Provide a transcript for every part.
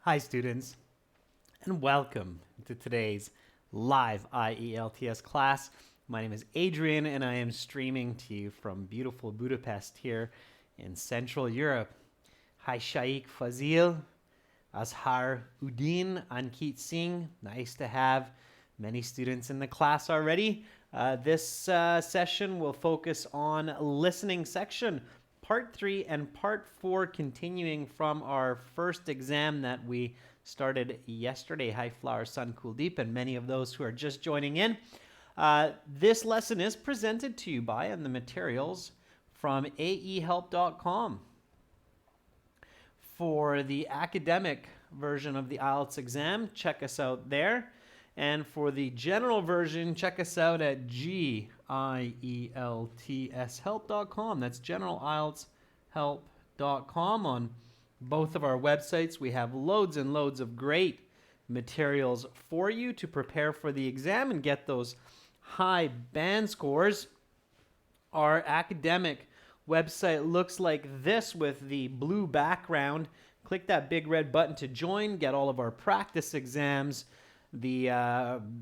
Hi students, and welcome to today's live IELTS class. My name is Adrian and I am streaming to you from beautiful Budapest here in Central Europe. Hi Shaikh Fazil, Azhar Udin, Ankit Singh. Nice to have many students in the class already. This session will focus on listening section. Part 3 and Part 4 continuing from our first exam that we started yesterday. Hi Flower Sun Kuldeep and many of those who are just joining in. This lesson is presented to you by and the materials from aehelp.com. For the academic version of the IELTS exam, check us out there. And for the general version, check us out at gieltshelp.com. That's generalieltshelp.com. On both of our websites, we have loads and loads of great materials for you to prepare for the exam and get those high band scores. Our academic website looks like this with the blue background. Click that big red button to join, get all of our practice exams, the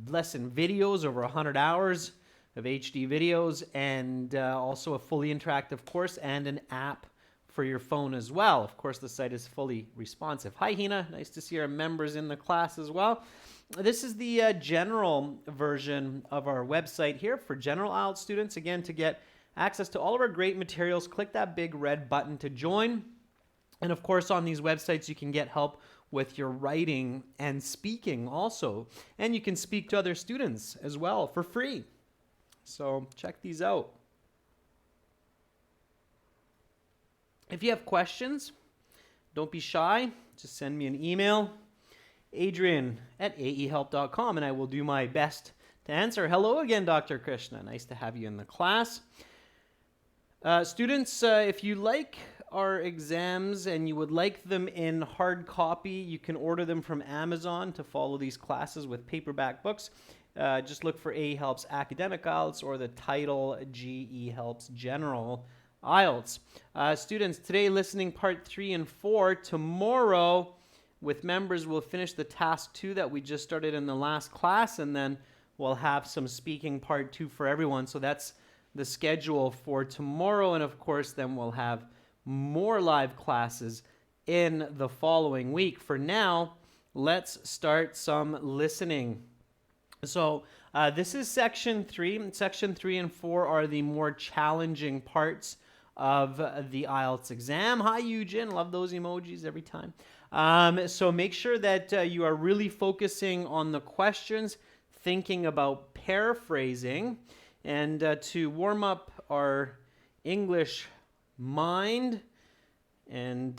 lesson videos, over 100 hours of HD videos, and also a fully interactive course and an app for your phone as well. Of course, the site is fully responsive. Hi, Hina. Nice to see our members in the class as well. This is the general version of our website here for general IELTS students. Again, to get access to all of our great materials, click that big red button to join. And of course, on these websites, you can get help with your writing and speaking also. And you can speak to other students as well for free. So check these out. If you have questions, don't be shy. Just send me an email, adrian@aehelp.com, and I will do my best to answer. Hello again, Dr. Krishna. Nice to have you in the class. Students, if you like our exams and you would like them in hard copy, you can order them from Amazon to follow these classes with paperback books. Just look for AE Helps Academic IELTS or the title GE Helps General IELTS. Students, today listening part 3 and 4. Tomorrow, with members, we'll finish the task 2 that we just started in the last class, and then we'll have some speaking part 2 for everyone. So that's the schedule for tomorrow, and of course, then we'll have more live classes in the following week. For now, let's start some listening. So this is section 3. Section 3 and 4 are the more challenging parts of the IELTS exam. Hi, Eugen. Love those emojis every time. So make sure that you are really focusing on the questions, thinking about paraphrasing, and to warm up our English mind and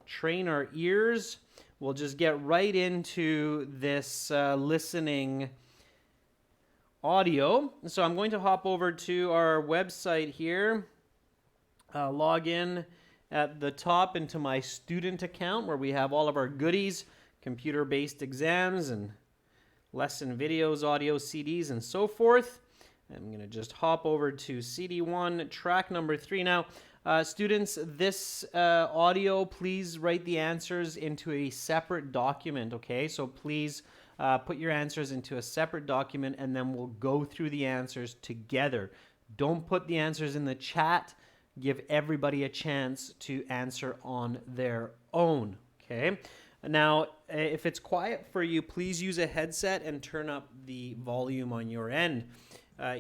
train our ears, we'll just get right into this listening audio. So I'm going to hop over to our website here, log in at the top into my student account where we have all of our goodies, computer-based exams and lesson videos, audio CDs, and so forth. I'm going to just hop over to CD1, track number 3. Now, students, this audio, please write the answers into a separate document, okay? So please put your answers into a separate document, and then we'll go through the answers together. Don't put the answers in the chat. Give everybody a chance to answer on their own, okay? Now, if it's quiet for you, please use a headset and turn up the volume on your end.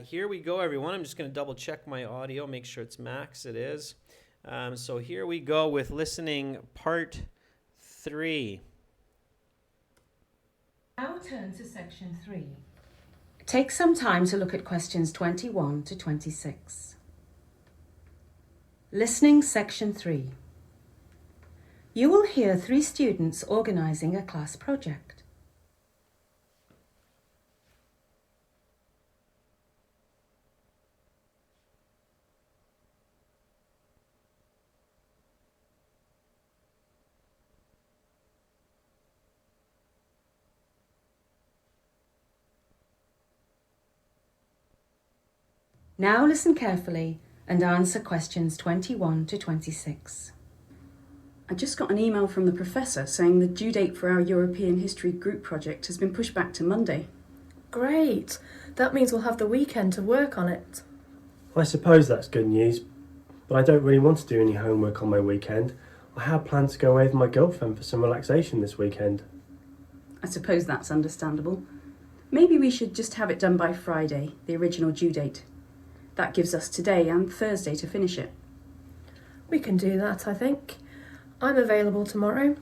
Here we go, everyone. I'm just going to double check my audio, make sure it's max. It is. So here we go with listening part 3. Now turn to section 3. Take some time to look at questions 21 to 26. Listening section 3. You will hear 3 students organizing a class project. Now listen carefully and answer questions 21 to 26. I just got an email from the professor saying the due date for our European History group project has been pushed back to Monday. Great. That means we'll have the weekend to work on it. I suppose that's good news, but I don't really want to do any homework on my weekend. I had planned to go away with my girlfriend for some relaxation this weekend. I suppose that's understandable. Maybe we should just have it done by Friday, the original due date. That gives us today and Thursday to finish it. We can do that, I think. I'm available tomorrow.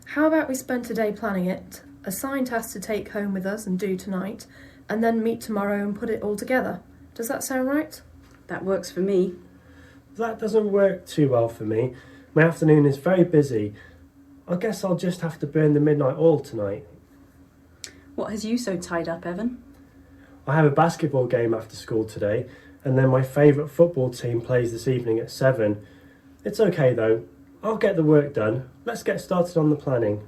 How about we spend today planning it, assign tasks to take home with us and do tonight, and then meet tomorrow and put it all together? Does that sound right? That works for me. That doesn't work too well for me. My afternoon is very busy. I guess I'll just have to burn the midnight oil tonight. What has you so tied up, Evan? I have a basketball game after school today, and then my favourite football team plays this evening at 7. It's okay though. I'll get the work done. Let's get started on the planning.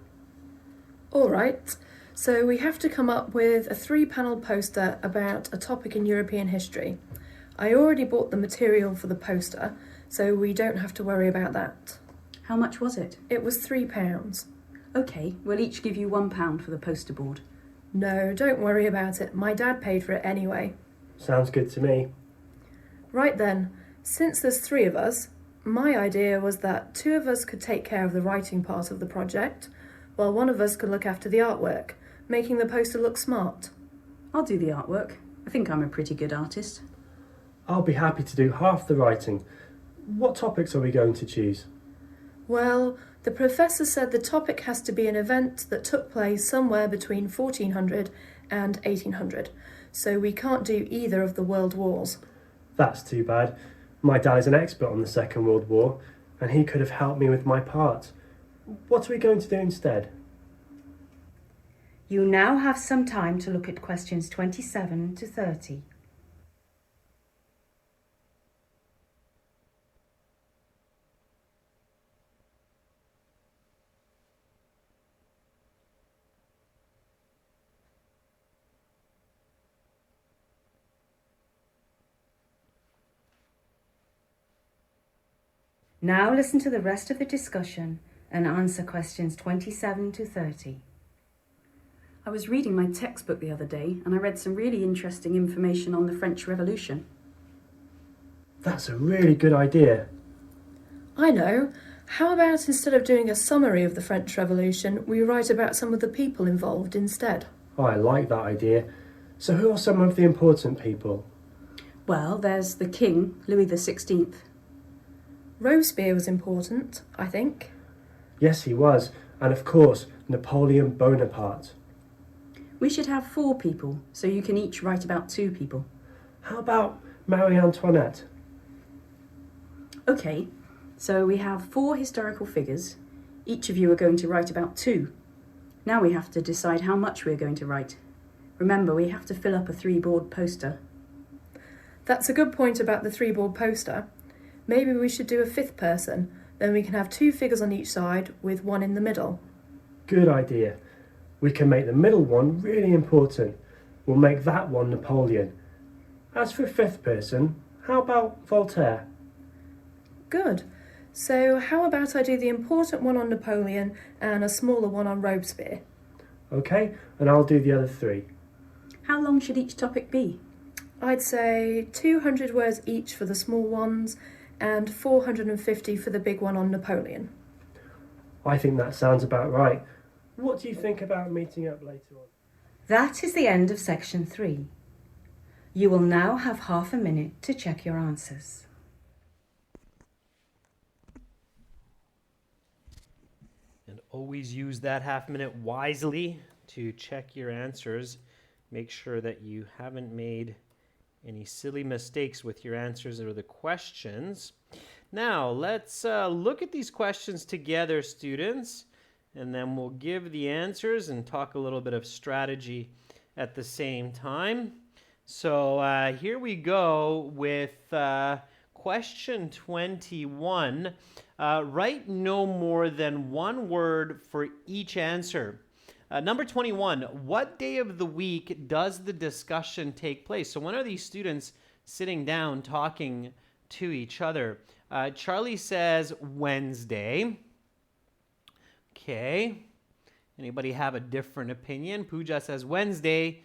All right. So we have to come up with a 3-panel poster about a topic in European history. I already bought the material for the poster, so we don't have to worry about that. How much was it? It was £3. OK, we'll each give you £1 for the poster board. No, don't worry about it. My dad paid for it anyway. Sounds good to me. Right then, since there's 3 of us, my idea was that 2 of us could take care of the writing part of the project, while 1 of us could look after the artwork, making the poster look smart. I'll do the artwork. I think I'm a pretty good artist. I'll be happy to do half the writing. What topics are we going to choose? Well, the professor said the topic has to be an event that took place somewhere between 1400 and 1800, so we can't do either of the world wars. That's too bad. My dad is an expert on the Second World War, and he could have helped me with my part. What are we going to do instead? You now have some time to look at questions 27 to 30. Now listen to the rest of the discussion and answer questions 27 to 30. I was reading my textbook the other day and I read some really interesting information on the French Revolution. That's a really good idea. I know. How about instead of doing a summary of the French Revolution, we write about some of the people involved instead? Oh, I like that idea. So who are some of the important people? Well, there's the King, Louis XVI. Robespierre was important, I think. Yes, he was. And of course, Napoleon Bonaparte. We should have 4 people, so you can each write about 2 people. How about Marie Antoinette? OK, so we have 4 historical figures. Each of you are going to write about 2. Now we have to decide how much we're going to write. Remember, we have to fill up a 3-board poster. That's a good point about the 3-board poster. Maybe we should do a 5th person, then we can have 2 figures on each side with 1 in the middle. Good idea. We can make the middle one really important. We'll make that one Napoleon. As for a 5th person, how about Voltaire? Good. So how about I do the important one on Napoleon and a smaller one on Robespierre? Okay, and I'll do the other 3. How long should each topic be? I'd say 200 words each for the small ones and 450 for the big one on Napoleon. I think that sounds about right. What do you think about meeting up later on? That is the end of section 3. You will now have half a minute to check your answers. And always use that half minute wisely to check your answers. Make sure that you haven't made any silly mistakes with your answers or the questions. Now, let's look at these questions together, students, and then we'll give the answers and talk a little bit of strategy at the same time. So here we go with question 21. Write no more than 1 word for each answer. Number 21, what day of the week does the discussion take place? So when are these students sitting down talking to each other? Charlie says Wednesday. Okay. Anybody have a different opinion? Pooja says Wednesday.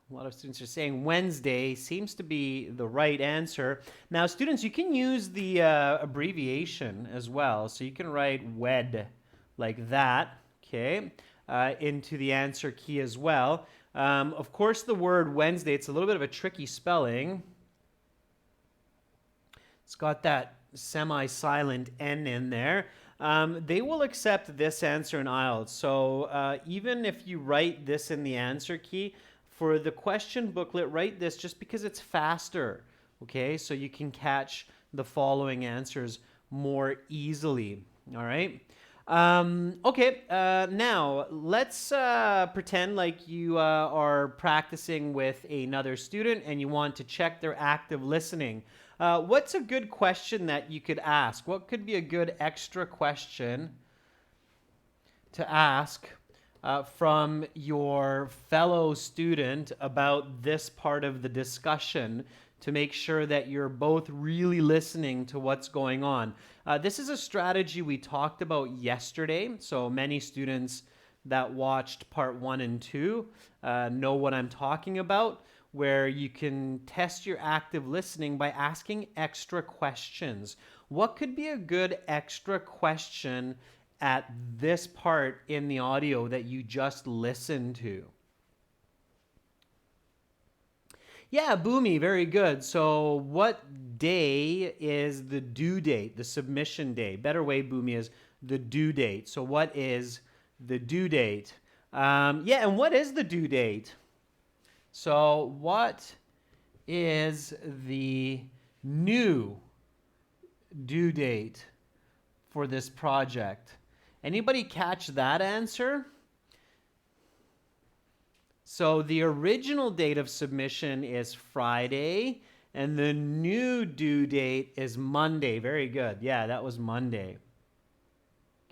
A lot of students are saying Wednesday seems to be the right answer. Now, students, you can use the abbreviation as well. So you can write WED like that, okay, into the answer key as well. Of course, the word Wednesday, it's a little bit of a tricky spelling. It's got that semi-silent N in there. They will accept this answer in IELTS. So even if you write this in the answer key, for the question booklet, write this just because it's faster, okay? So you can catch the following answers more easily, all right? Okay, now let's pretend like you are practicing with another student and you want to check their active listening. What's a good question that you could ask? What could be a good extra question to ask from your fellow student about this part of the discussion to make sure that you're both really listening to what's going on? This is a strategy we talked about yesterday, so many students that watched part 1 and 2 know what I'm talking about, where you can test your active listening by asking extra questions. What could be a good extra question at this part in the audio that you just listened to? Yeah, Boomy, very good. So what day is the due date, the submission day? Better way, Boomy, is the due date. So what is the due date? Yeah, and what is the due date? So what is the new due date for this project? Anybody catch that answer? So the original date of submission is Friday, and the new due date is Monday. Very good. Yeah, that was Monday.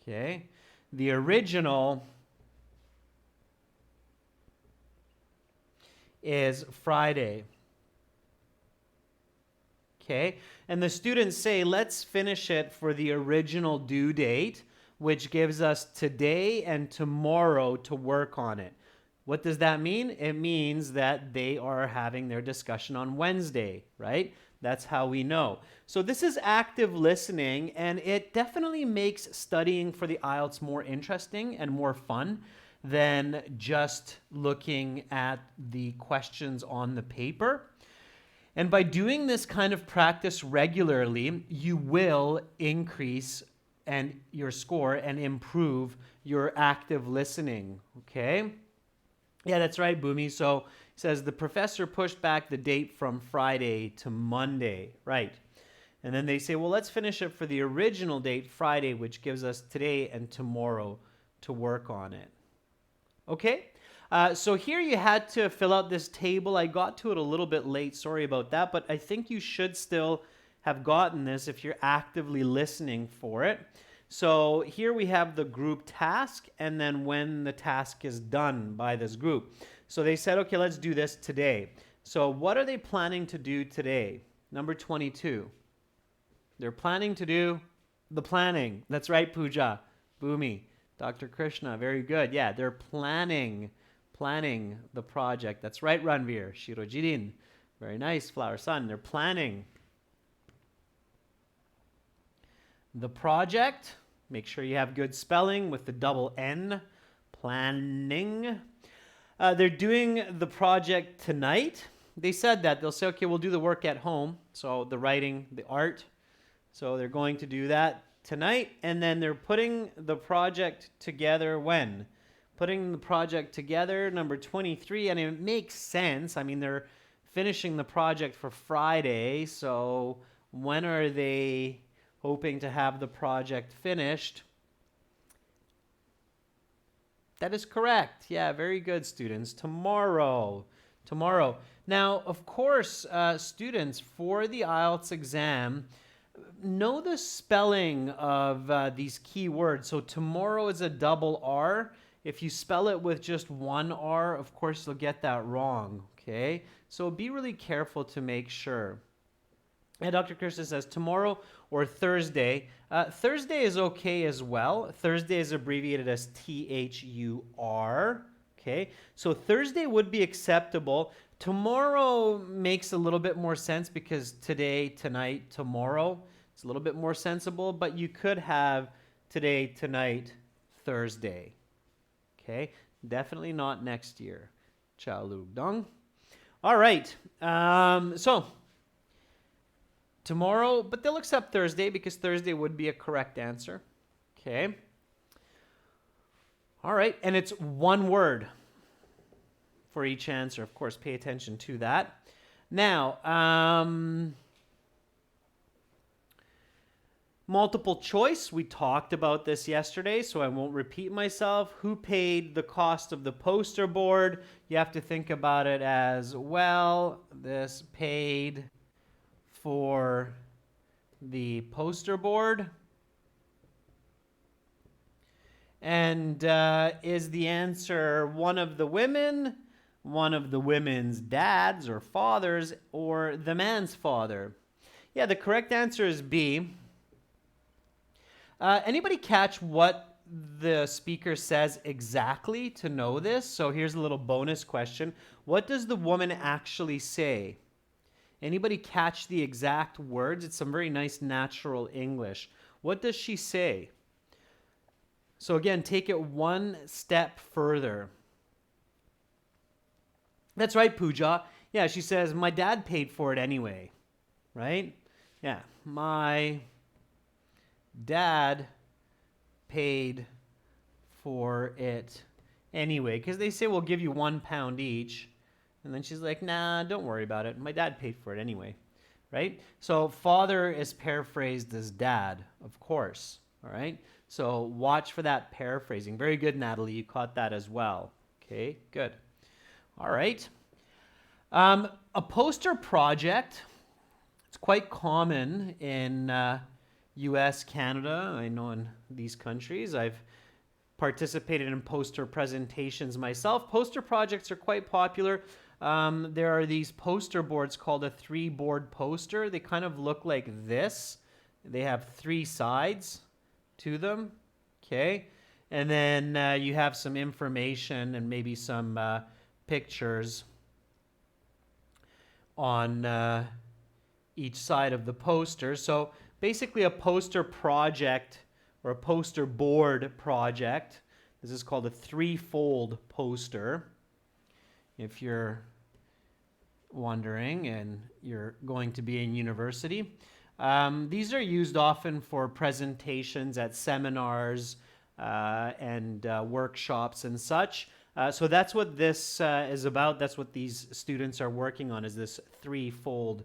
Okay. The original is Friday. Okay. And the students say, let's finish it for the original due date, which gives us today and tomorrow to work on it. What does that mean? It means that they are having their discussion on Wednesday, right? That's how we know. So this is active listening, and it definitely makes studying for the IELTS more interesting and more fun than just looking at the questions on the paper. And by doing this kind of practice regularly, you will increase and your score and improve your active listening, okay? Yeah, that's right, Boomy. So it says the professor pushed back the date from Friday to Monday, right? And then they say, well, let's finish it for the original date, Friday, which gives us today and tomorrow to work on it. Okay? So here you had to fill out this table. I got to it a little bit late. Sorry about that. But I think you should still have gotten this if you're actively listening for it. So here we have the group task and then when the task is done by this group. So they said, okay, let's do this today. So what are they planning to do today? Number 22. They're planning to do the planning. That's right, Pooja. Boomy. Dr. Krishna. Very good. Yeah, they're planning the project. That's right, Ranveer. Shirojirin. Very nice, Flower Sun. They're planning the project. Make sure you have good spelling with the double N. Planning. They're doing the project tonight. They said that. They'll say, okay, we'll do the work at home. So the writing, the art. So they're going to do that tonight. And then they're putting the project together when? Putting the project together, number 23. And it makes sense. I mean, they're finishing the project for Friday. So when are they hoping to have the project finished? That is correct. Yeah, very good, students. Tomorrow. Now, of course, students, for the IELTS exam, know the spelling of these key words. So tomorrow is a double R. If you spell it with just one R, of course, you'll get that wrong, okay? So be really careful to make sure. And Dr. Kirsten says tomorrow or Thursday. Thursday is okay as well. Thursday is abbreviated as THUR. Okay, so Thursday would be acceptable. Tomorrow makes a little bit more sense because today, tonight, tomorrow, it's a little bit more sensible, but you could have today, tonight, Thursday. Okay, definitely not next year. Chalu dong. All right, so tomorrow, but they'll accept Thursday because Thursday would be a correct answer. Okay. All right, and it's one word for each answer. Of course, pay attention to that. Now, multiple choice. We talked about this yesterday, so I won't repeat myself. Who paid the cost of the poster board? You have to think about it as, well, this paid for the poster board. And is the answer one of the women, one of the women's dads or fathers, or the man's father? Yeah, the correct answer is B. Anybody catch what the speaker says exactly to know this? So here's a little bonus question. What does the woman actually say? Anybody catch the exact words? It's some very nice natural English. What does she say? So again, take it one step further. That's right, Pooja. Yeah, she says, my dad paid for it anyway, right? Yeah, my dad paid for it anyway. Because they say, we'll give you £1 each. And then she's like, nah, don't worry about it. My dad paid for it anyway, right? So father is paraphrased as dad, of course, all right? So watch for that paraphrasing. Very good, Natalie. You caught that as well. Okay, good. All right. A poster project. It's quite common in U.S., Canada. I know in these countries. I've participated in poster presentations myself. Poster projects are quite popular. There are these poster boards called a 3-board poster. They kind of look like this. They have 3 sides to them, okay? And then you have some information and maybe some pictures on each side of the poster. So basically a poster project or a poster board project. This is called a 3-fold poster. If you're wondering and you're going to be in university. These are used often for presentations at seminars and workshops and such. So that's what this is about. That's what these students are working on, is this 3-fold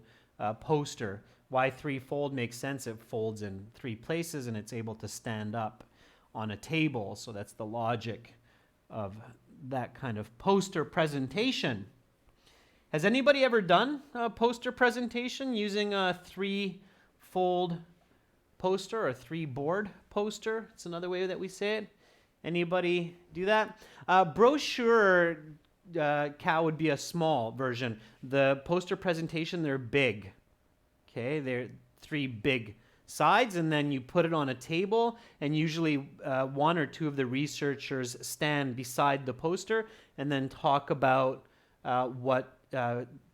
poster. Why 3-fold makes sense. It folds in 3 places and it's able to stand up on a table. So that's the logic of that kind of poster presentation. Has anybody ever done a poster presentation using a 3-fold poster or 3-board poster? It's another way that we say it. Anybody do that? Brochure, Cal, would be a small version. The poster presentation, they're big. Okay, they're 3 big sides, and then you put it on a table, and usually 1 or 2 of the researchers stand beside the poster and then talk about what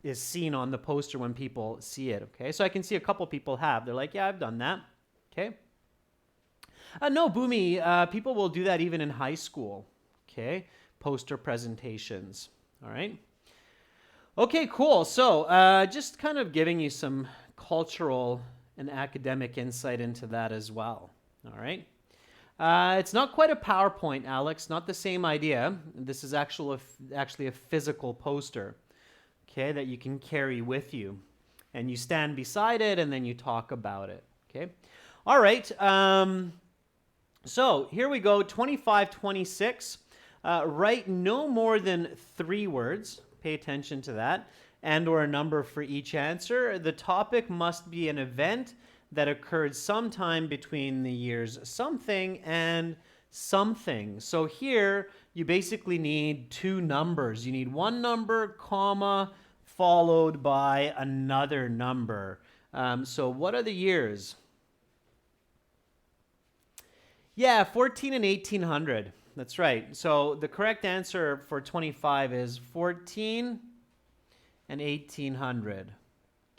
is seen on the poster when people see it. Okay, so I can see a couple people have. They're like, yeah, I've done that. Okay. No, Boomy, people will do that even in high school. Okay, poster presentations. All right. Okay, cool. So just kind of giving you some cultural and academic insight into that as well. All right. It's not quite a PowerPoint, Alex. Not the same idea. This is actually a physical poster, okay, that you can carry with you. And you stand beside it, and then you talk about it, okay? All right. So here we go, 25-26. Write no more than 3 words. Pay attention to that. And or a number for each answer. The topic must be an event that occurred sometime between the years something and something. So here you basically need 2 numbers. You need 1 number, comma, followed by another number. So what are the years? Yeah, 14 and 1800. That's right. So the correct answer for 25 is 14 and 1800.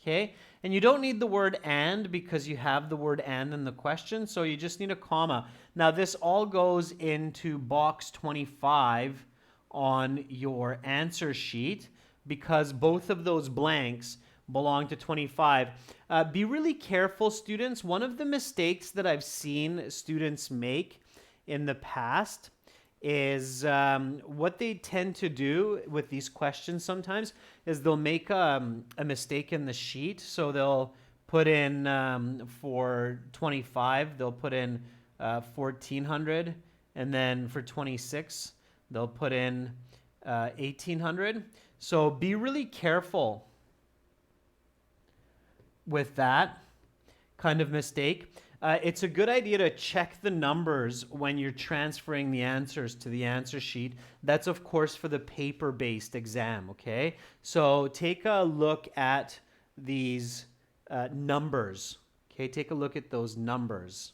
Okay? And you don't need the word and because you have the word and in the question, so you just need a comma. Now this all goes into box 25 on your answer sheet because both of those blanks belong to 25. Be really careful, students. One of the mistakes that I've seen students make in the past is what they tend to do with these questions sometimes is they'll make a mistake in the sheet. So they'll put in, for 25, they'll put in 1400. And then for 26, they'll put in 1800. So be really careful with that kind of mistake. It's a good idea to check the numbers when you're transferring the answers to the answer sheet. That's, of course, for the paper-based exam, okay? So take a look at these numbers, okay? Take a look at those numbers,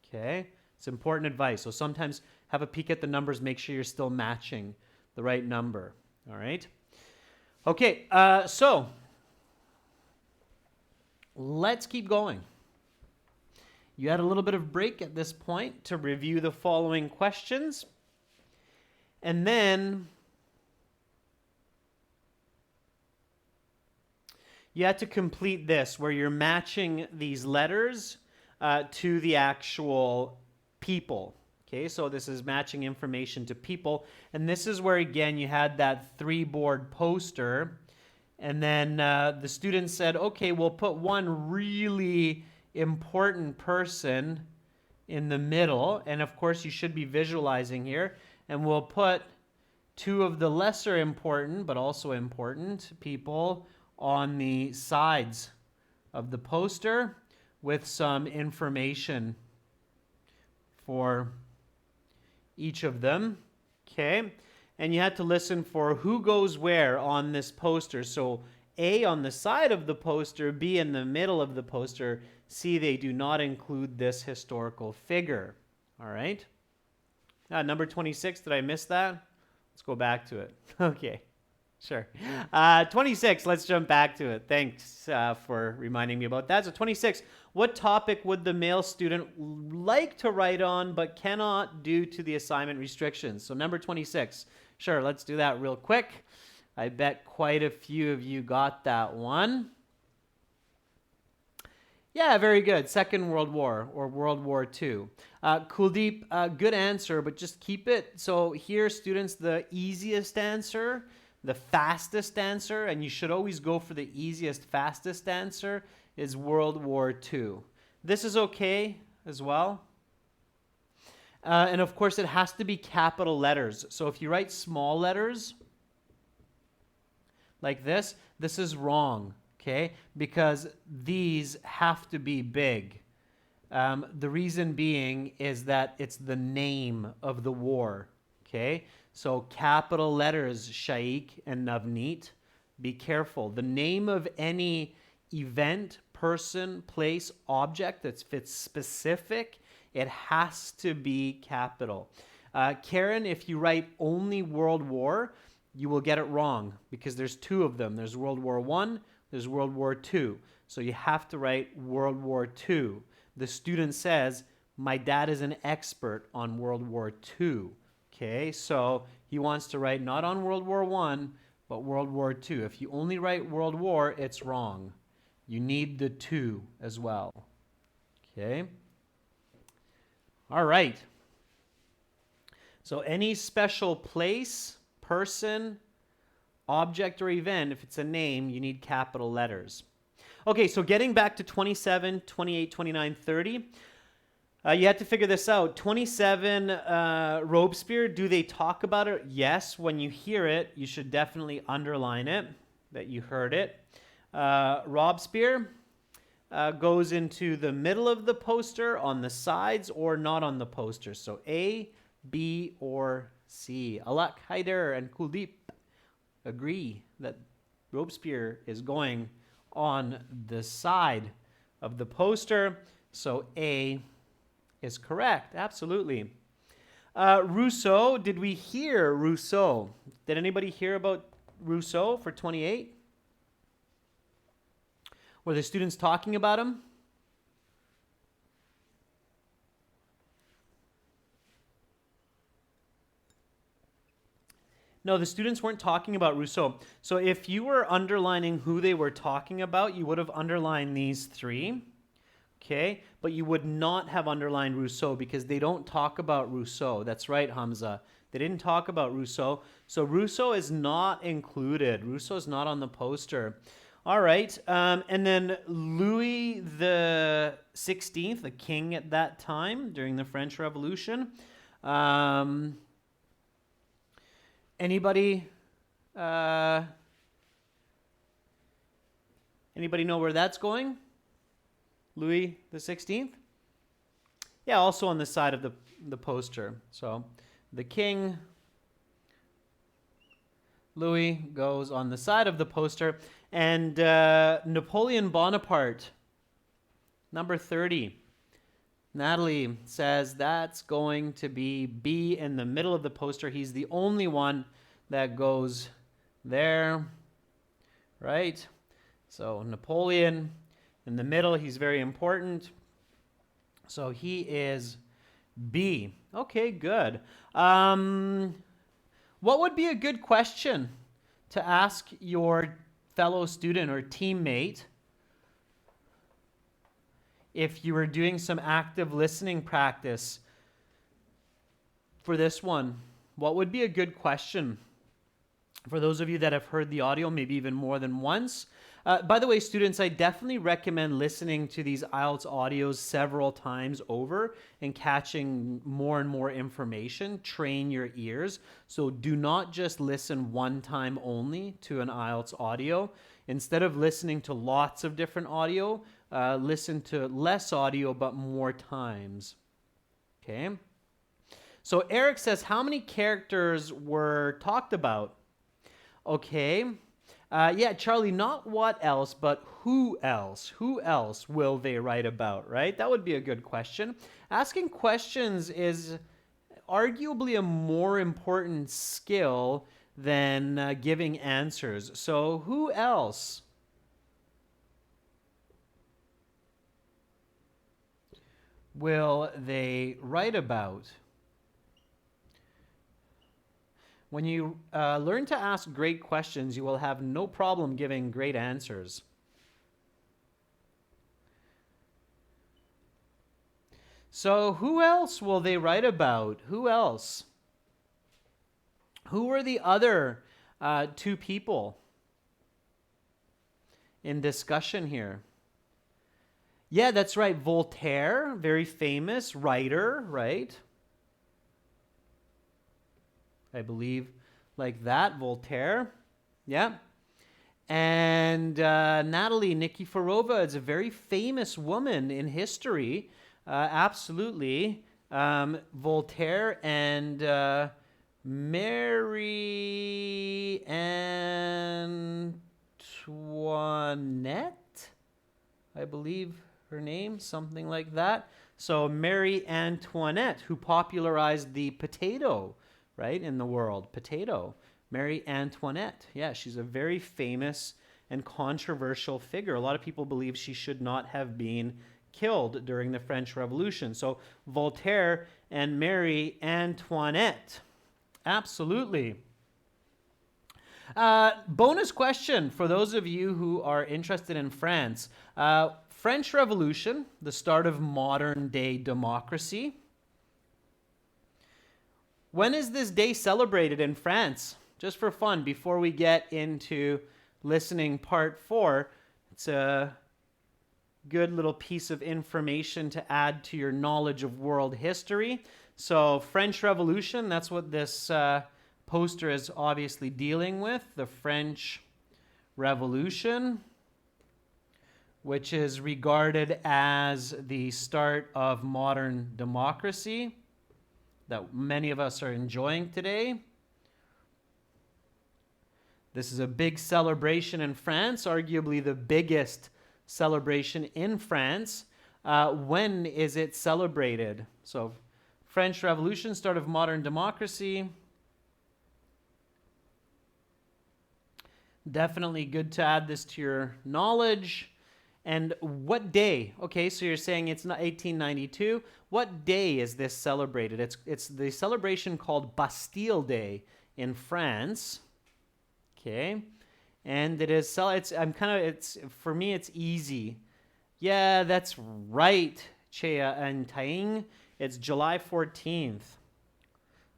okay? It's important advice. So sometimes have a peek at the numbers, make sure you're still matching the right number, all right? Okay, so let's keep going. You had a little bit of break at this point to review the following questions. And then you had to complete this where you're matching these letters to the actual people. Okay, so this is matching information to people. And this is where, again, you had that 3-board poster. And then the student said, okay, we'll put one really important person in the middle, and of course you should be visualizing here, and we'll put 2 of the lesser important but also important people on the sides of the poster with some information for each of them. Okay, and you had to listen for who goes where on this poster. So A on the side of the poster, B in the middle of the poster, C, they do not include this historical figure. All right. Number 26, did I miss that? Let's go back to it. Okay, sure. 26, let's jump back to it. Thanks for reminding me about that. So 26, what topic would the male student like to write on but cannot due to the assignment restrictions? So number 26, sure, let's do that real quick. I bet quite a few of you got that one. Yeah, very good. Second World War or World War II. Kuldeep, good answer, but just keep it. So here, students, the easiest answer, the fastest answer, and you should always go for the easiest, fastest answer, is World War II. This is okay as well. And of course, it has to be capital letters. So if you write small letters like this is wrong. Okay, because these have to be big. The reason being is that it's the name of the war. Okay, so capital letters, Shaikh and Navneet, be careful. The name of any event, person, place, object that fits specific, it has to be capital. Karen, if you write only World War, you will get it wrong because there's 2 of them. There's World War I, there's World War II. So you have to write World War II. The student says, my dad is an expert on World War II. Okay, so he wants to write not on World War I, but World War II. If you only write World War, it's wrong. You need the 2 as well. Okay. All right. So any special place, person, object, or event, if it's a name, you need capital letters. Okay, so getting back to 27, 28, 29, 30, you have to figure this out. 27, Robespierre, do they talk about it? Yes, when you hear it, you should definitely underline it, that you heard it. Robespierre goes into the middle of the poster, on the sides, or not on the poster. So A, B, or C. Alak, Haider, and Kuldeep agree that Robespierre is going on the side of the poster. So A is correct. Absolutely. Rousseau, did we hear Rousseau? Did anybody hear about Rousseau for 28? Were the students talking about him? No, the students weren't talking about Rousseau. So if you were underlining who they were talking about, you would have underlined these three. Okay, but you would not have underlined Rousseau because they don't talk about Rousseau. That's right, Hamza. They didn't talk about Rousseau. So Rousseau is not included. Rousseau is not on the poster. All right, and then Louis the 16th, the king at that time during the French Revolution. Anybody know where that's going? Louis the 16th? Yeah, also on the side of the poster. So the king, Louis, goes on the side of the poster. And Napoleon Bonaparte, number 30. Natalie says that's going to be B in the middle of the poster. He's the only one that goes there, right? So Napoleon in the middle, he's very important. So he is B. Okay, good. What would be a good question to ask your fellow student or teammate if you were doing some active listening practice for this one? What would be a good question for those of you that have heard the audio, maybe even more than once? By the way, students, I definitely recommend listening to these IELTS audios several times over and catching more and more information. Train your ears. So do not just listen one time only to an IELTS audio. Instead of listening to lots of different audio, listen to less audio but more times. Okay. So Eric says, how many characters were talked about? Okay. Yeah, Charlie, not what else, but who else? Who else will they write about, right? That would be a good question. Asking questions is arguably a more important skill than giving answers. So who else? Will they write about? When you learn to ask great questions, you will have no problem giving great answers. So who else will they write about? Who else? Who are the other two people in discussion here? Yeah, that's right. Voltaire, very famous writer, right? I believe like that, Voltaire. Yeah. And Natalie Nikiforova is a very famous woman in history. Absolutely. Voltaire and Marie Antoinette, I believe her name, something like that. So Marie Antoinette, who popularized the potato, right, in the world. Potato. Marie Antoinette. Yeah, she's a very famous and controversial figure. A lot of people believe she should not have been killed during the French Revolution. So Voltaire and Marie Antoinette. Absolutely. Bonus question for those of you who are interested in France. French Revolution, the start of modern day democracy. When is this day celebrated in France? Just for fun, before we get into listening part 4, it's a good little piece of information to add to your knowledge of world history. So French Revolution, that's what this poster is obviously dealing with, the French Revolution, which is regarded as the start of modern democracy that many of us are enjoying today. This is a big celebration in France, arguably the biggest celebration in France. When is it celebrated? So, French Revolution, start of modern democracy. Definitely good to add this to your knowledge. And what day? Okay, so you're saying it's not 1892. What day is this celebrated? It's the celebration called Bastille Day in France. Okay, and it is for me it's easy. Yeah, that's right, Chea and Taing. It's July 14th.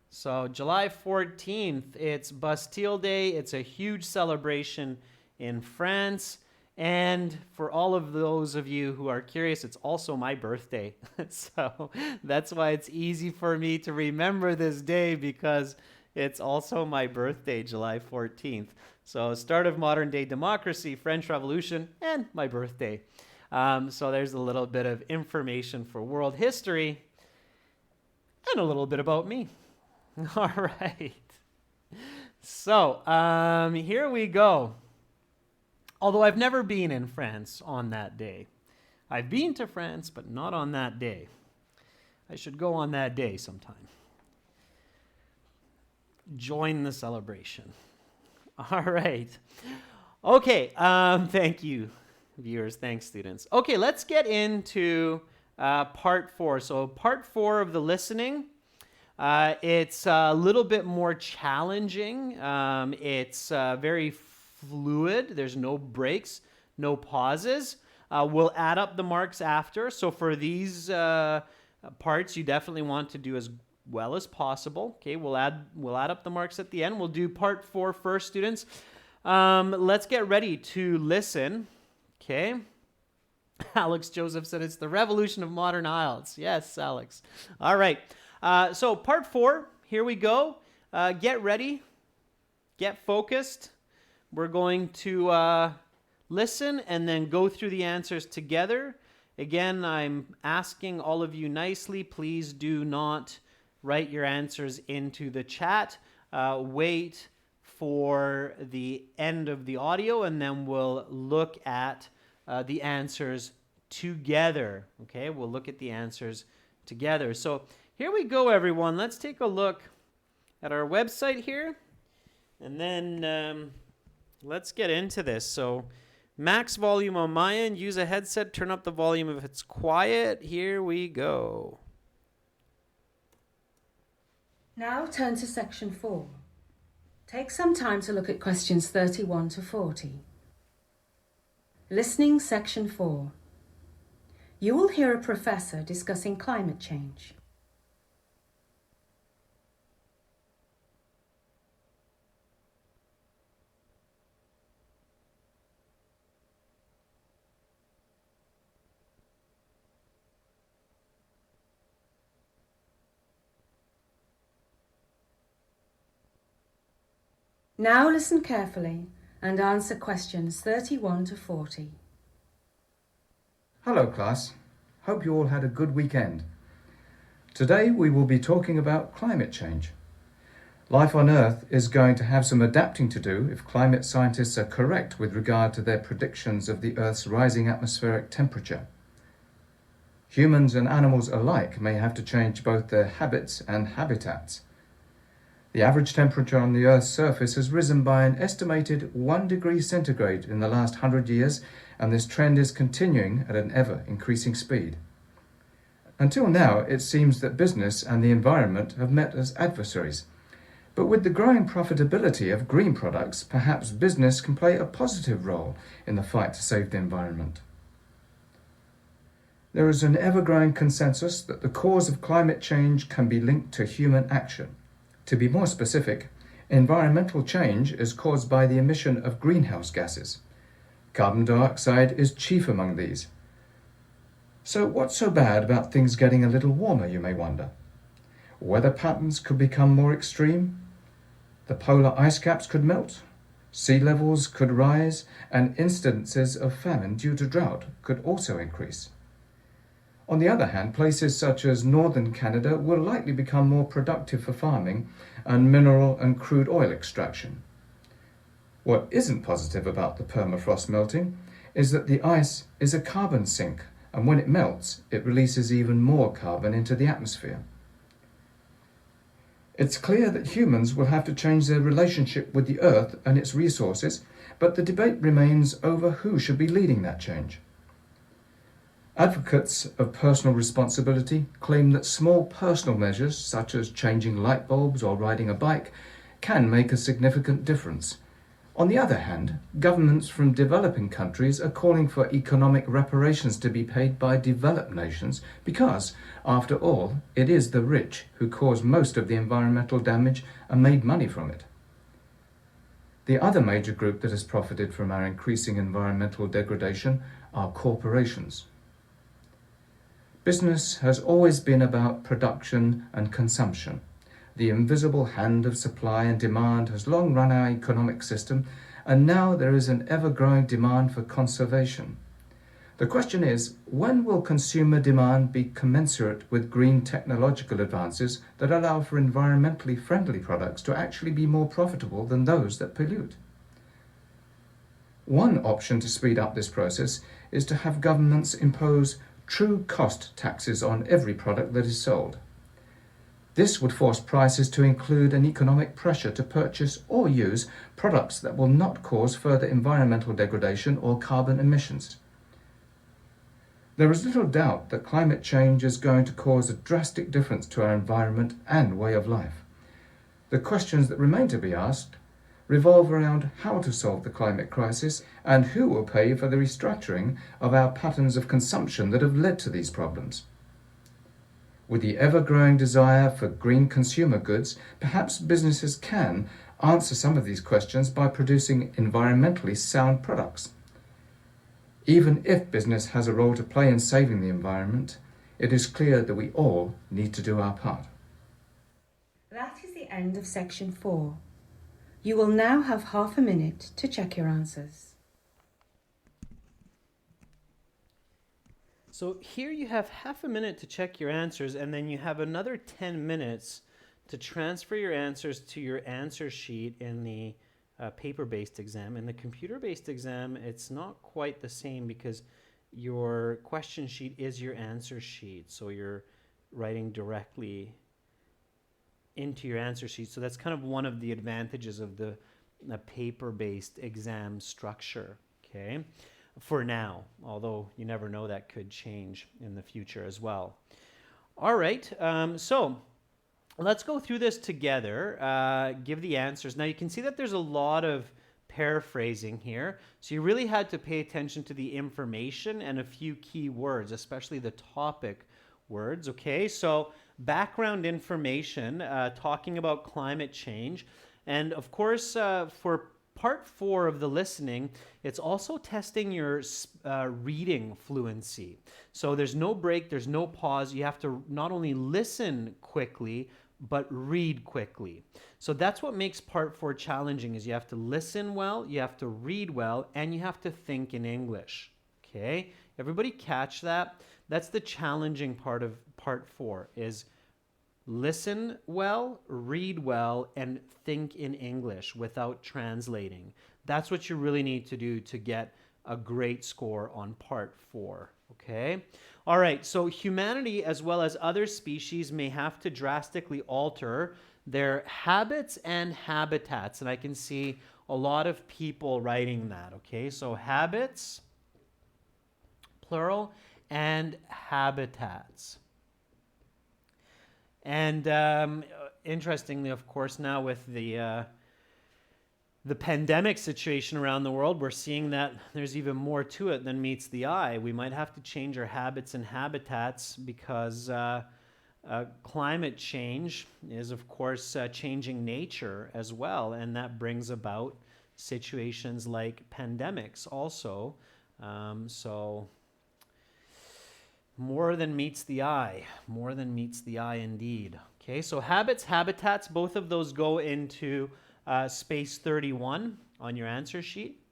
So July 14th, it's Bastille Day. It's a huge celebration in France. And for all of those of you who are curious, it's also my birthday. So that's why it's easy for me to remember this day, because it's also my birthday, July 14th. So start of modern day democracy, French Revolution, and my birthday. So there's a little bit of information for world history and a little bit about me. All right. So here we go. Although I've never been in France on that day. I've been to France, but not on that day. I should go on that day sometime. Join the celebration. All right. Okay. Thank you, viewers. Thanks, students. Okay, let's get into part 4. So part 4 of the listening. It's a little bit more challenging. It's very fluid. There's no breaks, no pauses. We'll add up the marks after. So for these parts, you definitely want to do as well as possible. Okay, we'll add up the marks at the end. We'll do part 4 first, students. Let's get ready to listen. Okay. Alex Joseph said it's the revolution of modern IELTS. Yes, Alex. All right. So part 4, here we go. Get ready. Get focused. We're going to listen and then go through the answers together. Again, I'm asking all of you nicely, please do not write your answers into the chat. Wait for the end of the audio, and then we'll look at the answers together. Okay, we'll look at the answers together. So here we go, everyone. Let's take a look at our website here, and then let's get into this. So max volume on my end, use a headset, turn up the volume if it's quiet. Here we go. Now turn to section 4. Take some time to look at questions 31 to 40. Listening section 4. You will hear a professor discussing climate change. Now listen carefully and answer questions 31 to 40. Hello class, hope you all had a good weekend. Today we will be talking about climate change. Life on Earth is going to have some adapting to do if climate scientists are correct with regard to their predictions of the Earth's rising atmospheric temperature. Humans and animals alike may have to change both their habits and habitats. The average temperature on the Earth's surface has risen by an estimated 1 degree centigrade in the last 100 years, and this trend is continuing at an ever-increasing speed. Until now, it seems that business and the environment have met as adversaries. But with the growing profitability of green products, perhaps business can play a positive role in the fight to save the environment. There is an ever-growing consensus that the cause of climate change can be linked to human action. To be more specific, environmental change is caused by the emission of greenhouse gases. Carbon dioxide is chief among these. So what's so bad about things getting a little warmer, you may wonder? Weather patterns could become more extreme. The polar ice caps could melt. Sea levels could rise, and incidences of famine due to drought could also increase. On the other hand, places such as northern Canada will likely become more productive for farming and mineral and crude oil extraction. What isn't positive about the permafrost melting is that the ice is a carbon sink, and when it melts, it releases even more carbon into the atmosphere. It's clear that humans will have to change their relationship with the Earth and its resources, but the debate remains over who should be leading that change. Advocates of personal responsibility claim that small personal measures, such as changing light bulbs or riding a bike, can make a significant difference. On the other hand, governments from developing countries are calling for economic reparations to be paid by developed nations because, after all, it is the rich who cause most of the environmental damage and made money from it. The other major group that has profited from our increasing environmental degradation are corporations. Business has always been about production and consumption. The invisible hand of supply and demand has long run our economic system, and now there is an ever-growing demand for conservation. The question is, when will consumer demand be commensurate with green technological advances that allow for environmentally friendly products to actually be more profitable than those that pollute? One option to speed up this process is to have governments impose true cost taxes on every product that is sold. This would force prices to include an economic pressure to purchase or use products that will not cause further environmental degradation or carbon emissions. There is little doubt that climate change is going to cause a drastic difference to our environment and way of life. The questions that remain to be asked revolve around how to solve the climate crisis and who will pay for the restructuring of our patterns of consumption that have led to these problems. With the ever-growing desire for green consumer goods, perhaps businesses can answer some of these questions by producing environmentally sound products. Even if business has a role to play in saving the environment, it is clear that we all need to do our part. That is the end of section 4. You will now have half a minute to check your answers. So here you have half a minute to check your answers, and then you have another 10 minutes to transfer your answers to your answer sheet in the paper-based exam. In the computer-based exam, it's not quite the same because your question sheet is your answer sheet. So you're writing directly into your answer sheet. So that's kind of one of the advantages of the paper-based exam structure, okay? For now, although you never know, that could change in the future as well. All right, so let's go through this together, give the answers. Now you can see that there's a lot of paraphrasing here, so you really had to pay attention to the information and a few key words, especially the topic words, okay? So background information, talking about climate change, and of course for Part 4 of the listening, it's also testing your reading fluency. So there's no break, there's no pause. You have to not only listen quickly, but read quickly. So that's what makes Part 4 challenging, is you have to listen well, you have to read well, and you have to think in English. Okay? Everybody catch that? That's the challenging part of Part 4, is listen well, read well, and think in English without translating. That's what you really need to do to get a great score on Part 4, okay? All right, so humanity as well as other species may have to drastically alter their habits and habitats, and I can see a lot of people writing that, okay? So habits, plural, and habitats. And interestingly, of course, now with the pandemic situation around the world, we're seeing that there's even more to it than meets the eye. We might have to change our habits and habitats because climate change is, of course, changing nature as well, and that brings about situations like pandemics also. So more than meets the eye, more than meets the eye indeed. Okay, so habits, habitats, both of those go into space 31 on your answer sheet.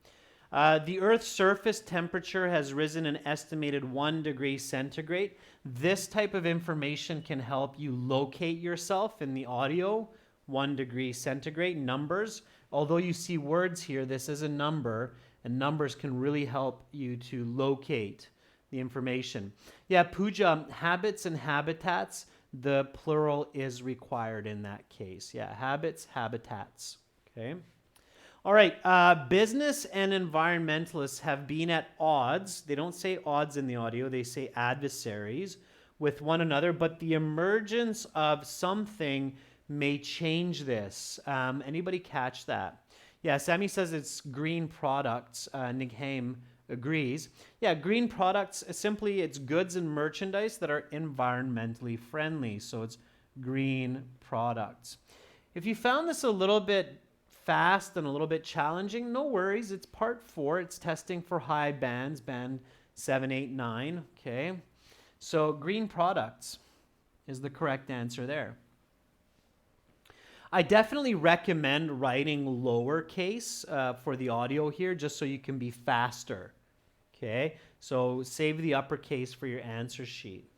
The Earth's surface temperature has risen an estimated 1 degree centigrade. This type of information can help you locate yourself in the audio 1 degree centigrade. Numbers, although you see words here, this is a number, and numbers can really help you to locate the information. Yeah, Pooja, habits and habitats, the plural is required in that case. Yeah, habits, habitats. Okay. All right, business and environmentalists have been at odds. They don't say odds in the audio, they say adversaries with one another, but the emergence of something may change this. Anybody catch that? Yeah, Sammy says it's green products. Nighaim agrees. Yeah, green products, simply it's goods and merchandise that are environmentally friendly. So it's green products. If you found this a little bit fast and a little bit challenging, no worries. It's part 4. It's testing for high bands, band 7, 8, 9. Okay. So green products is the correct answer there. I definitely recommend writing lowercase for the audio here, just so you can be faster. Okay, so save the uppercase for your answer sheet.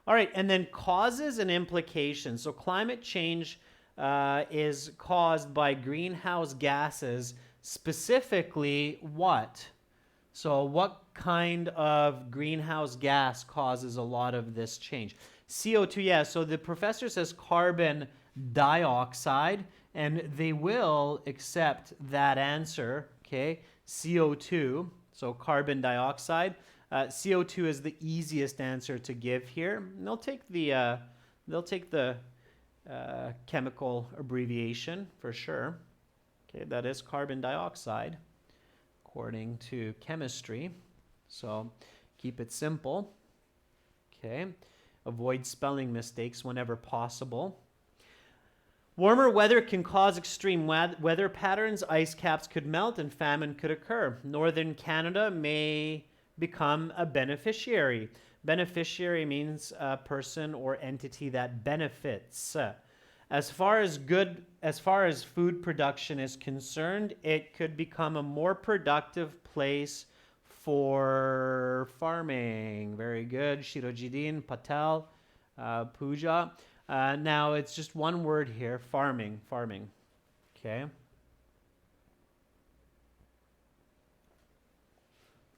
All right, and then causes and implications. So climate change is caused by greenhouse gases, specifically what? So what kind of greenhouse gas causes a lot of this change? CO2, yeah, so the professor says carbon dioxide, and they will accept that answer, okay? CO2, so carbon dioxide. CO2 is the easiest answer to give here. And they'll take the chemical abbreviation for sure. Okay, that is carbon dioxide, according to chemistry. So keep it simple. Okay, avoid spelling mistakes whenever possible. Warmer weather can cause extreme weather patterns. Ice caps could melt and famine could occur. Northern Canada may become a beneficiary. Beneficiary means a person or entity that benefits. As far as food production is concerned, it could become a more productive place for farming. Very good. Shirojidin, Patel, Pooja. Now it's just one word here, farming. Okay.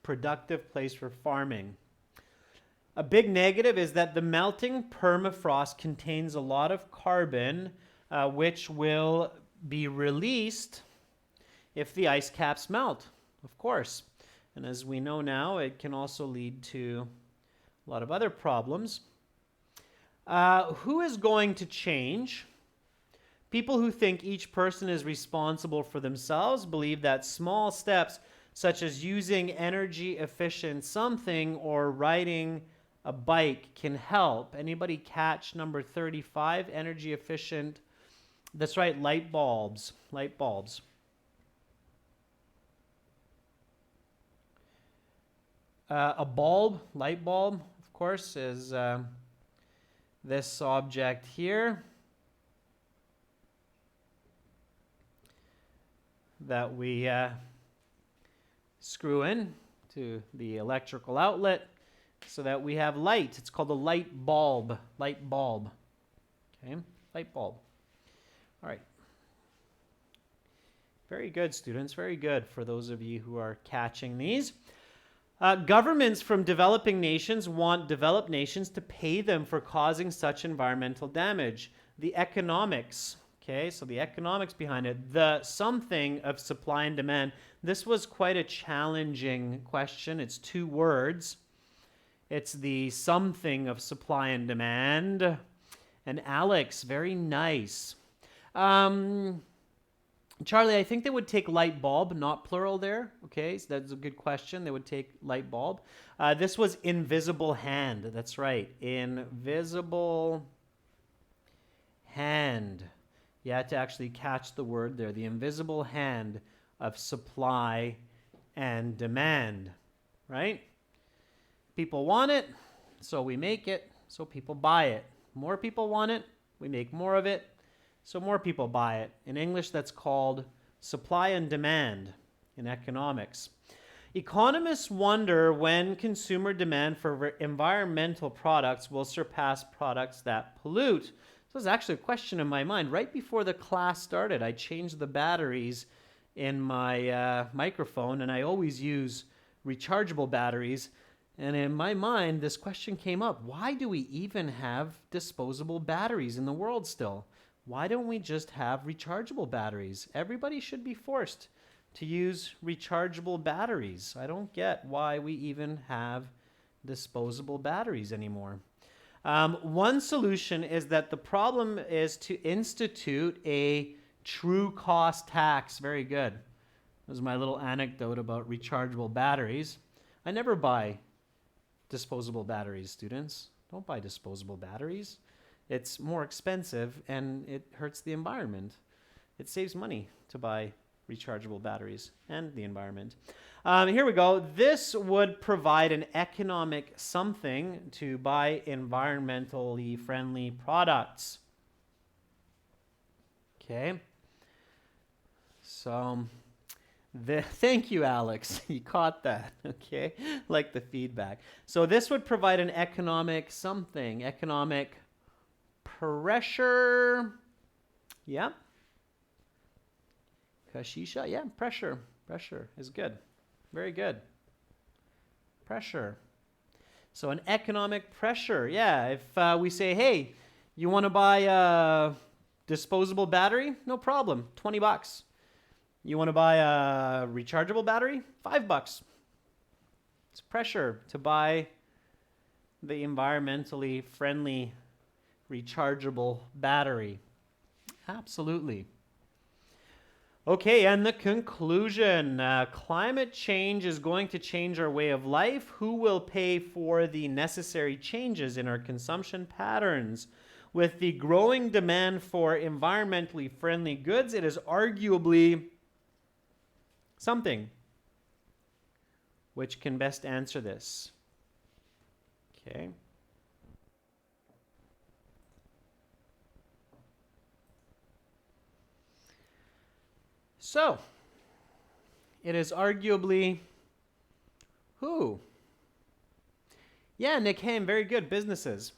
Productive place for farming. A big negative is that the melting permafrost contains a lot of carbon, which will be released if the ice caps melt, of course. And as we know now, it can also lead to a lot of other problems. Who is going to change? People who think each person is responsible for themselves believe that small steps, such as using energy efficient something or riding a bike, can help. Anybody catch number 35? Energy efficient. That's right, light bulbs. Light bulbs. A bulb, light bulb, of course, is this object here that we screw in to the electrical outlet so that we have light. It's called a light bulb. Light bulb. Okay, light bulb. All right. Very good, students. Very good for those of you who are catching these. Governments from developing nations want developed nations to pay them for causing such environmental damage. The economics, okay, so the economics behind it, the something of supply and demand. This was quite a challenging question. It's 2 words. It's the something of supply and demand. And Alex, very nice. Charlie, I think they would take light bulb, not plural there. Okay, so that's a good question. They would take light bulb. This was invisible hand. That's right, invisible hand. You had to actually catch the word there. The invisible hand of supply and demand, right? People want it, so we make it, so people buy it. More people want it, we make more of it, so more people buy it. In English, that's called supply and demand in economics. Economists wonder when consumer demand for environmental products will surpass products that pollute. So there's actually a question in my mind. Right before the class started, I changed the batteries in my microphone, and I always use rechargeable batteries. And in my mind, this question came up. Why do we even have disposable batteries in the world still? Why don't we just have rechargeable batteries? Everybody should be forced to use rechargeable batteries. I don't get why we even have disposable batteries anymore. One solution is that the problem is to institute a true cost tax. Very good. That was my little anecdote about rechargeable batteries. I never buy disposable batteries, students. Don't buy disposable batteries. It's more expensive and it hurts the environment. It saves money to buy rechargeable batteries and the environment. Here we go. This would provide an economic something to buy environmentally friendly products. Okay. So, thank you, Alex. You caught that. Okay. Like the feedback. So this would provide an economic something. Economic pressure. Yeah. Kashisha. Yeah, pressure. Pressure is good. Very good. Pressure. So an economic pressure. Yeah, if we say, hey, you want to buy a disposable battery? No problem. $20. You want to buy a rechargeable battery? $5. It's pressure to buy the environmentally friendly rechargeable battery. Absolutely. Okay, and the conclusion. Climate change is going to change our way of life. Who will pay for the necessary changes in our consumption patterns? With the growing demand for environmentally friendly goods, it is arguably something. Which can best answer this? Okay. So, it is arguably who? Yeah, Nick Haim, very good. Businesses.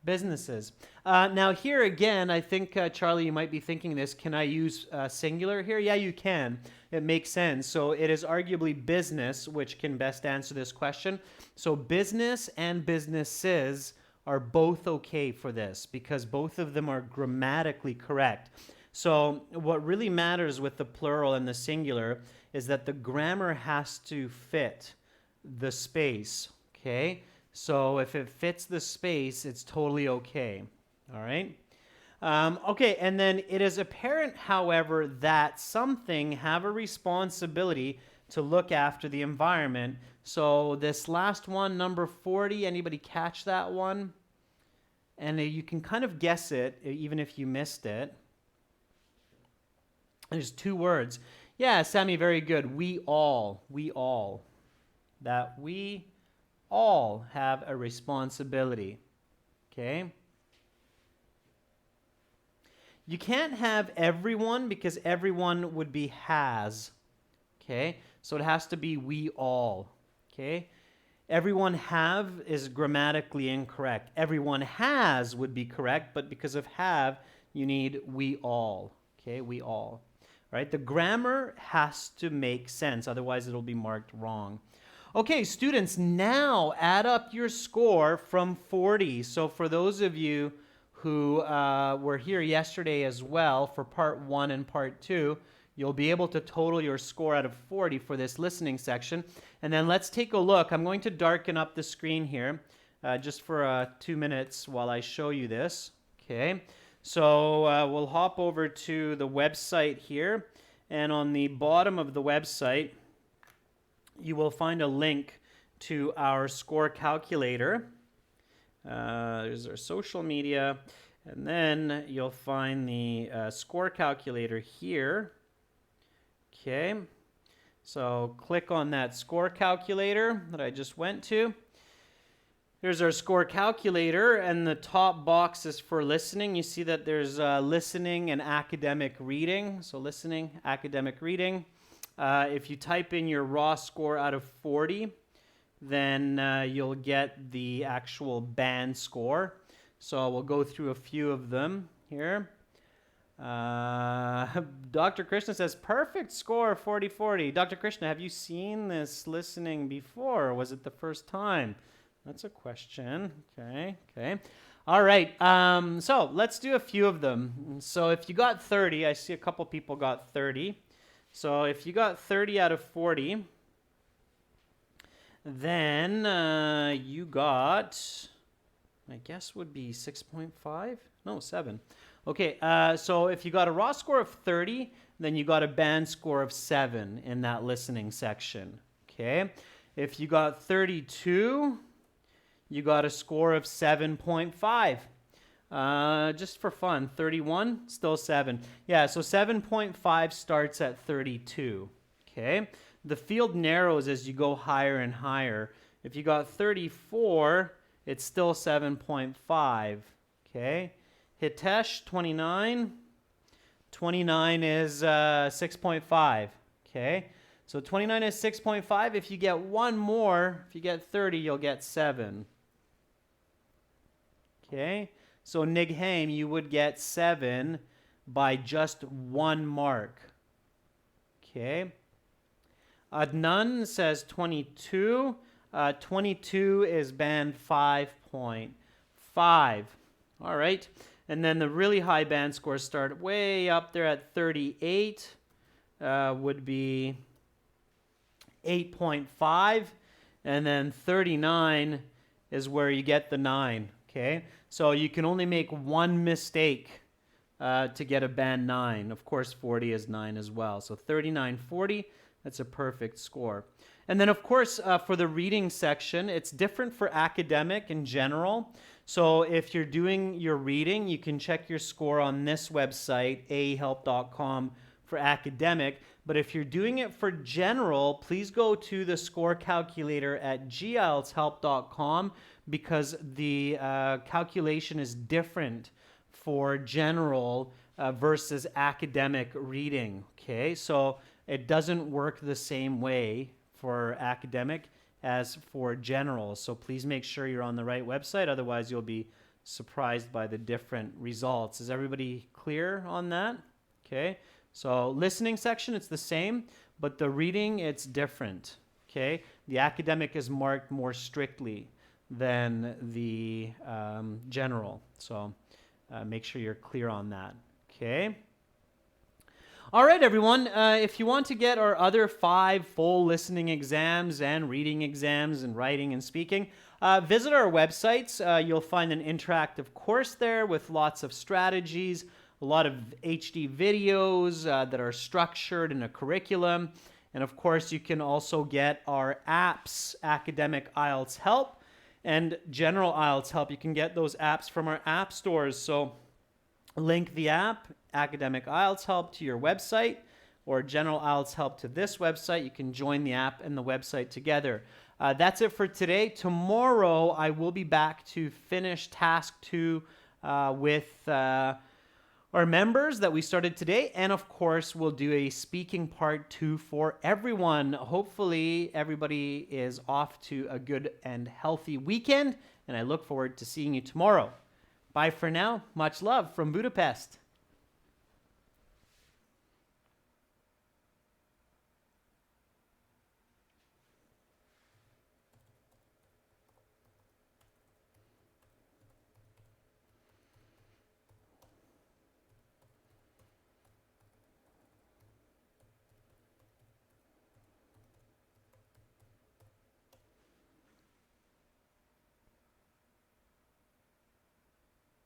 Businesses. Now here again, I think, Charlie, you might be thinking this. Can I use singular here? Yeah, you can. It makes sense. So it is arguably business which can best answer this question. So business and businesses are both okay for this because both of them are grammatically correct. So what really matters with the plural and the singular is that the grammar has to fit the space, okay? So if it fits the space, it's totally okay, all right? Okay, and then it is apparent, however, that something have a responsibility to look after the environment. So this last one, number 40, anybody catch that one? And you can kind of guess it, even if you missed it. There's two words. Yeah, Sammy, very good. We all. That we all have a responsibility. Okay? You can't have everyone because everyone would be has. Okay? So it has to be we all. Okay? Everyone have is grammatically incorrect. Everyone has would be correct, but because of have, you need we all. Okay? We all. All right? The grammar has to make sense, otherwise it'll be marked wrong. Okay, students, now add up your score from 40. So for those of you who were here yesterday as well for part 1 and part 2, you'll be able to total your score out of 40 for this listening section. And then let's take a look. I'm going to darken up the screen here just for 2 minutes while I show you this. Okay, so we'll hop over to the website here. And on the bottom of the website, you will find a link to our score calculator. There's our social media, and then you'll find the score calculator here. Okay, so click on that score calculator that I just went to. Here's our score calculator, and the top box is for listening. You see that there's listening and academic reading. So listening, academic reading. If you type in your raw score out of 40, then you'll get the actual band score. So we'll go through a few of them here. Dr. Krishna says, perfect score, 40-40. Dr. Krishna, have you seen this listening before? Or was it the first time? That's a question. Okay. All right, so let's do a few of them. So if you got 30, I see a couple people got 30. So if you got 30 out of 40, then you got, I guess would be 6.5? No, 7. Okay, so if you got a raw score of 30, then you got a band score of 7 in that listening section. Okay, if you got 32, you got a score of 7.5. Just for fun, 31, still 7. Yeah, so 7.5 starts at 32. Okay, the field narrows as you go higher and higher. If you got 34, it's still 7.5. Okay, Hitesh, 29. 29 is 6.5. Okay, so 29 is 6.5. If you get one more, if you get 30, you'll get 7. Okay, so Nighaim, you would get 7 by just 1 mark. Okay, Adnan says 22. 22 is band 5.5. All right, and then the really high band scores start way up there at 38. Would be 8.5, and then 39 is where you get the 9. Okay, so you can only make one mistake to get a band 9. Of course, 40 is 9 as well. So 39, 40, that's a perfect score. And then, of course, for the reading section, it's different for academic in general. So if you're doing your reading, you can check your score on this website, ahelp.com, for academic. But if you're doing it for general, please go to the score calculator at gieltshelp.com, because the calculation is different for general versus academic reading. Okay, so it doesn't work the same way for academic as for general. So please make sure you're on the right website, otherwise you'll be surprised by the different results. Is everybody clear on that? Okay, so listening section, it's the same, but the reading, it's different. Okay, the academic is marked more strictly than the general. So make sure you're clear on that. Okay. All right, everyone. If you want to get our other 5 full listening exams and reading exams and writing and speaking, visit our websites. You'll find an interactive course there with lots of strategies, a lot of HD videos that are structured in a curriculum. And of course, you can also get our apps, Academic IELTS Help and General IELTS Help. You can get those apps from our app stores. So link the app, Academic IELTS Help, to your website, or General IELTS Help to this website. You can join the app and the website together. That's it for today. Tomorrow, I will be back to finish task 2 with our members that we started today. And of course, we'll do a speaking part 2 for everyone. Hopefully, everybody is off to a good and healthy weekend. And I look forward to seeing you tomorrow. Bye for now. Much love from Budapest.